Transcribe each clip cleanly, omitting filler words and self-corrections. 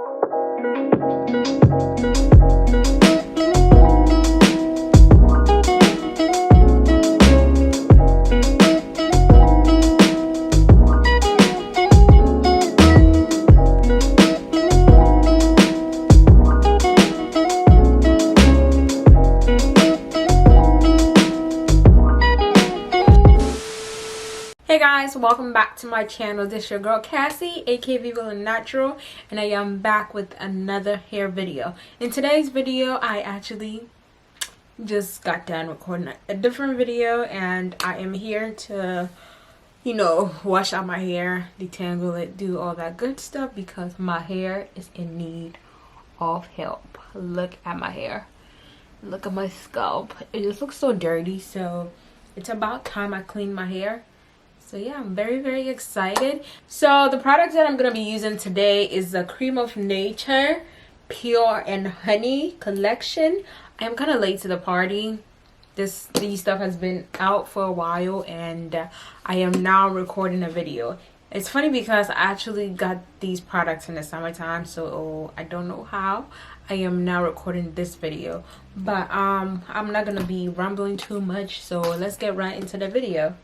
Hey guys, welcome back to my channel. This is your girl Cassie, aka Vivo and Natural, and I am back with another hair video. In today's video, I actually just got done recording a different video, and I am here to, wash out my hair, detangle it, do all that good stuff because my hair is in need of help. Look at my hair. Look at my scalp. It just looks so dirty, so it's about time I clean my hair. So yeah, I'm very excited. So the product that I'm going to be using today is the Cream of Nature Pure and Honey collection. I am kind of late to the party. These stuff has been out for a while, and I am now recording a video. It's funny because I actually got these products in the summertime, so I don't know how I am now recording this video. But I'm not going to be rambling too much, so let's get right into the video.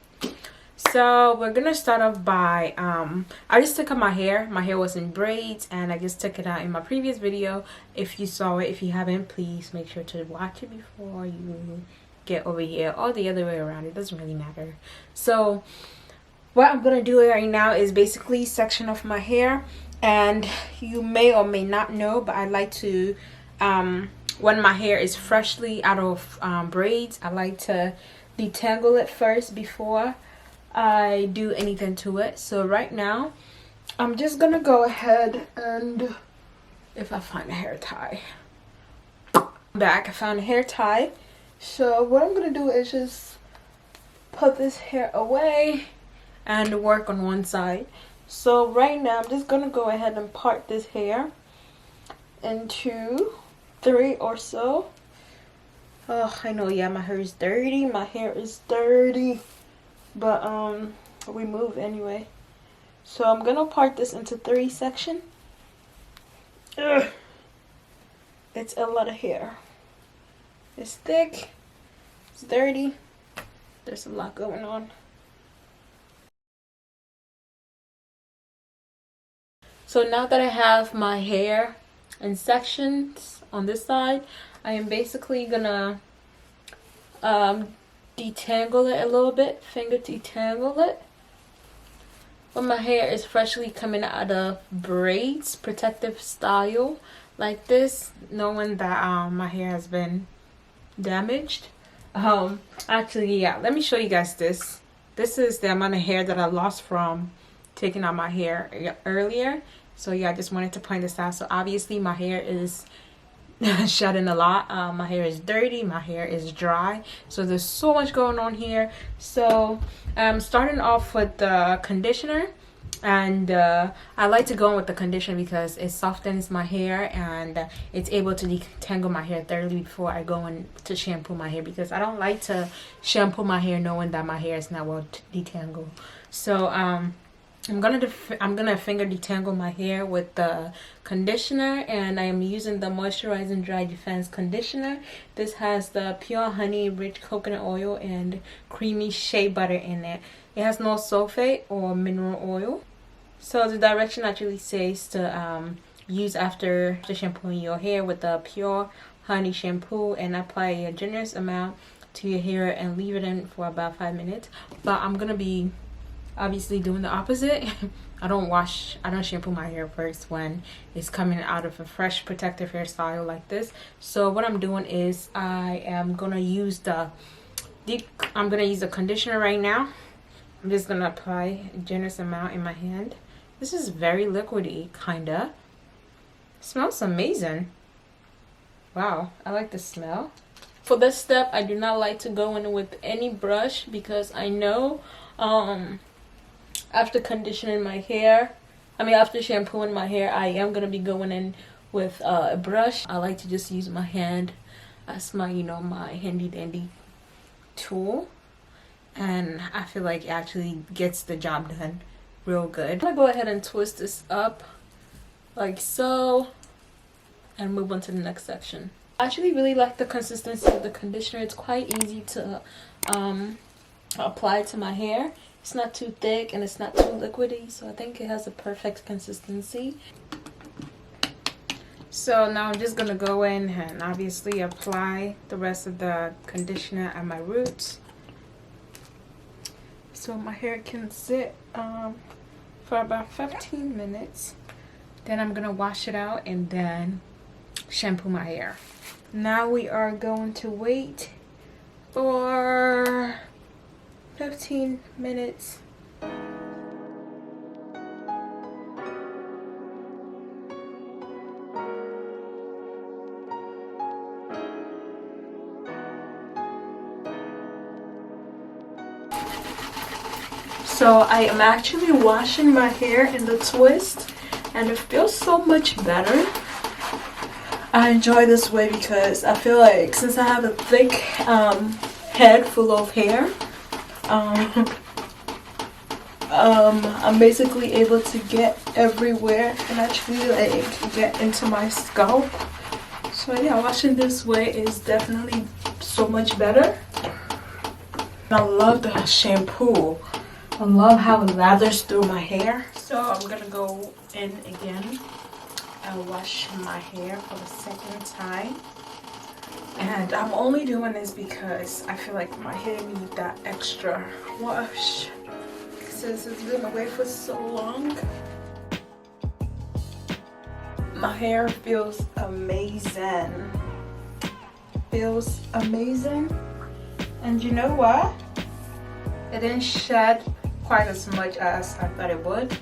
So we're gonna start off by I just took out my hair. My hair was in braids, and I just took it out in my previous video. If you saw it, if you haven't, please make sure to watch it before you get over here, or the other way around. It doesn't really matter. So what I'm gonna do right now is basically section off my hair, and you may or may not know, but I like to when my hair is freshly out of braids, I like to detangle it first before I do anything to it. So right now I'm just gonna go ahead and, if I find a hair tie, I found a hair tie. So what I'm gonna do is just put this hair away and work on one side. So right now I'm just gonna go ahead and part this hair into 3 or so. Oh, I know, yeah, my hair is dirty. But we move anyway. So I'm gonna part this into 3 sections. It's a lot of hair. It's thick, it's dirty, there's a lot going on. So now that I have my hair in sections on this side, I am basically gonna detangle it a little bit, finger detangle it. When my hair is freshly coming out of braids, protective style like this, knowing that my hair has been damaged. Actually, yeah, let me show you guys this. This is the amount of hair that I lost from taking out my hair earlier. So yeah, I just wanted to point this out. So obviously my hair is shedding a lot. My hair is dirty, my hair is dry, so there's so much going on here. So I'm starting off with the conditioner, and I like to go in with the conditioner because it softens my hair and it's able to detangle my hair thoroughly before I go in to shampoo my hair, because I don't like to shampoo my hair knowing that my hair is not well detangled. So I'm gonna finger detangle my hair with the conditioner, and I am using the Moisturizing Dry Defense Conditioner. This has the pure honey, rich coconut oil, and creamy shea butter in it. It has no sulfate or mineral oil. So the direction actually says to use after shampooing your hair with the pure honey shampoo, and apply a generous amount to your hair and leave it in for about 5 minutes. But I'm gonna be obviously doing the opposite. I don't shampoo my hair first when it's coming out of a fresh protective hairstyle like this. So what I'm doing is I am gonna use the conditioner right now. I'm just gonna apply a generous amount in my hand. This is very liquidy, kinda. Smells amazing. Wow, I like the smell. For this step, I do not like to go in with any brush because I know after conditioning my hair, after shampooing my hair, I am going to be going in with a brush. I like to just use my hand as my, my handy dandy tool. And I feel like it actually gets the job done real good. I'm going to go ahead and twist this up like so, and move on to the next section. I actually really like the consistency of the conditioner. It's quite easy to apply to my hair. It's not too thick and it's not too liquidy, so I think it has a perfect consistency. So now I'm just gonna go in and obviously apply the rest of the conditioner at my roots, so my hair can sit for about 15 minutes. Then I'm gonna wash it out and then shampoo my hair. Now we are going to wait for 15 minutes. So I am actually washing my hair in the twist, and it feels so much better. I enjoy this way because I feel like since I have a thick head full of hair, I'm basically able to get everywhere and actually like get into my scalp. So yeah, washing this way is definitely so much better. I love the shampoo. I love how it lathers through my hair. So I'm gonna go in again and wash my hair for the second time. And I'm only doing this because I feel like my hair needs that extra wash since it's been away for so long. My hair feels amazing. Feels amazing. And you know what? It didn't shed quite as much as I thought it would,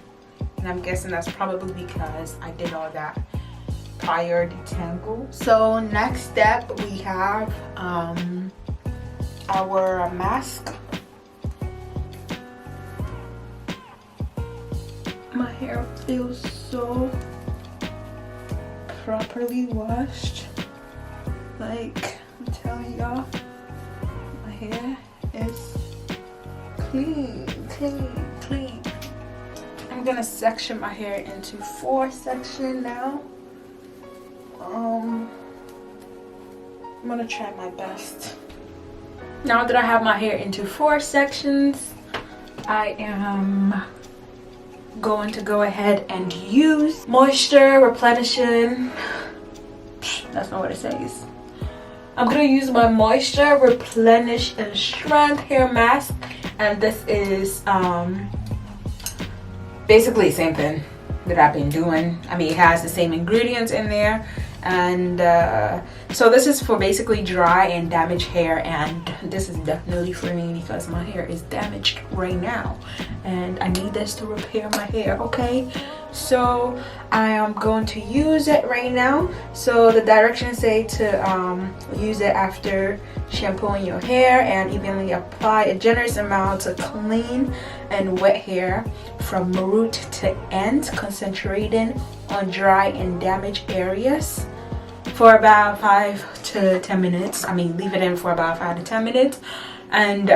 and I'm guessing that's probably because I did all that prior detangle. So next step we have our mask. My hair feels so properly washed, like I'm telling y'all, my hair is clean. I'm gonna section my hair into 4 sections now. I'm gonna try my best. Now that I have my hair into 4 sections, I am going to go ahead and use Moisture Replenishing. That's not what it says. I'm gonna use my Moisture Replenish and Shrunk hair mask, and this is basically the same thing that I've been doing. I mean, it has the same ingredients in there, and so this is for basically dry and damaged hair, and this is definitely for me because my hair is damaged right now and I need this to repair my hair. Okay, so I am going to use it right now. So the directions say to use it after shampooing your hair and evenly apply a generous amount to clean and wet hair from root to end, concentrating on dry and damaged areas for about 5 to 10 minutes. I mean, leave it in for about 5 to 10 minutes. And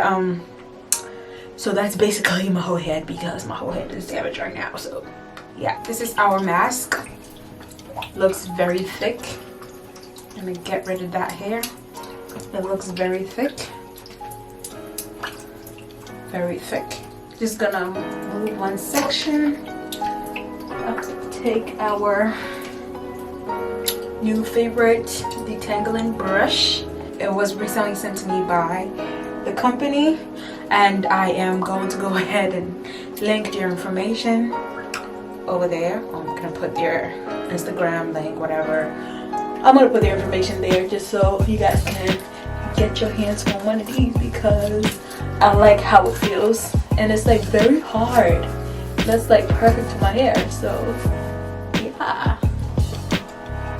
so that's basically my whole head because my whole head is damaged right now. So yeah, this is our mask. Looks very thick. Let me get rid of that hair. It looks very thick. Very thick. Just gonna move one section. I'll take our new favorite Detangling Brush. It was recently sent to me by the company, and I am going to go ahead and link their information over there. I'm gonna put their Instagram link, whatever. I'm gonna put their information there just so you guys can get your hands on one of these because I like how it feels, and it's like very hard. That's like perfect for my hair. So yeah,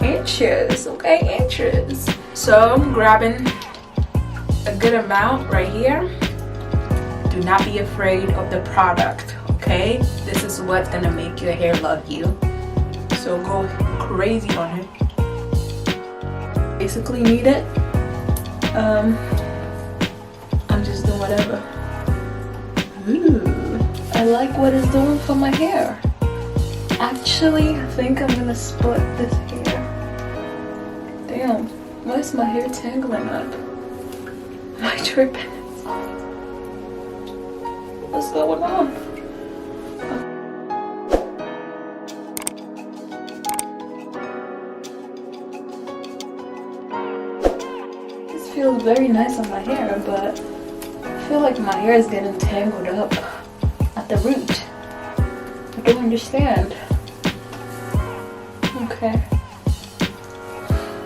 inches, okay, inches. So I'm grabbing a good amount right here. Do not be afraid of the product, okay? This is what's gonna make your hair love you. So go crazy on it. Basically need it. I'm just doing whatever. Ooh, I like what it's doing for my hair. Actually, I think I'm gonna split this hair. Damn, why is my hair tangling up? My tripping. What's going on? This feels very nice on my hair, but I feel like my hair is getting tangled up at the root. I don't understand. Okay.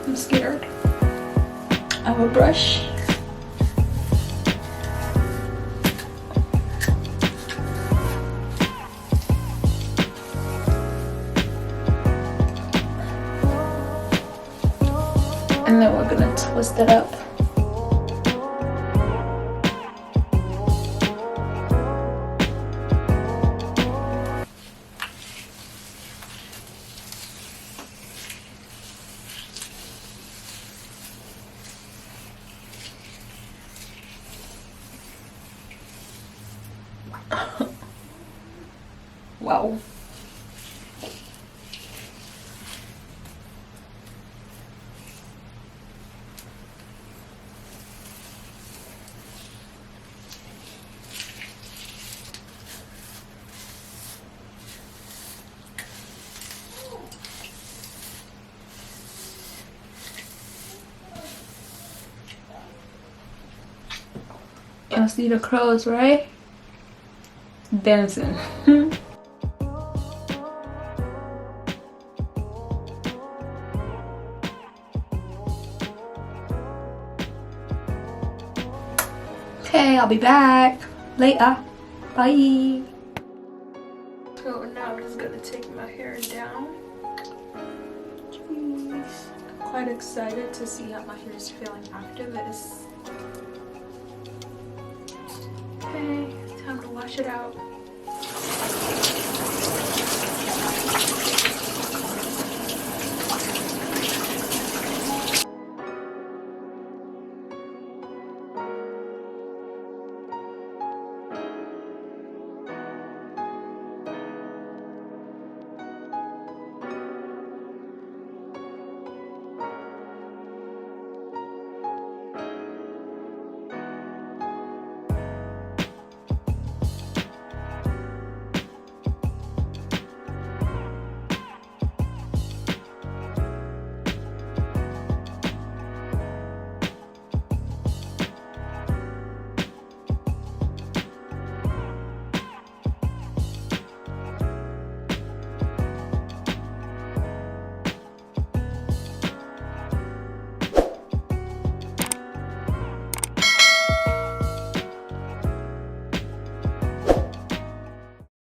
I'm scared. I have a brush. And then we're gonna twist it up. Wow. Y'all see the crows, right? Dancing. Okay, I'll be back later. Bye. So now I'm just gonna take my hair down. Jeez. Quite excited to see how my hair is feeling after this. Okay, time to wash it out.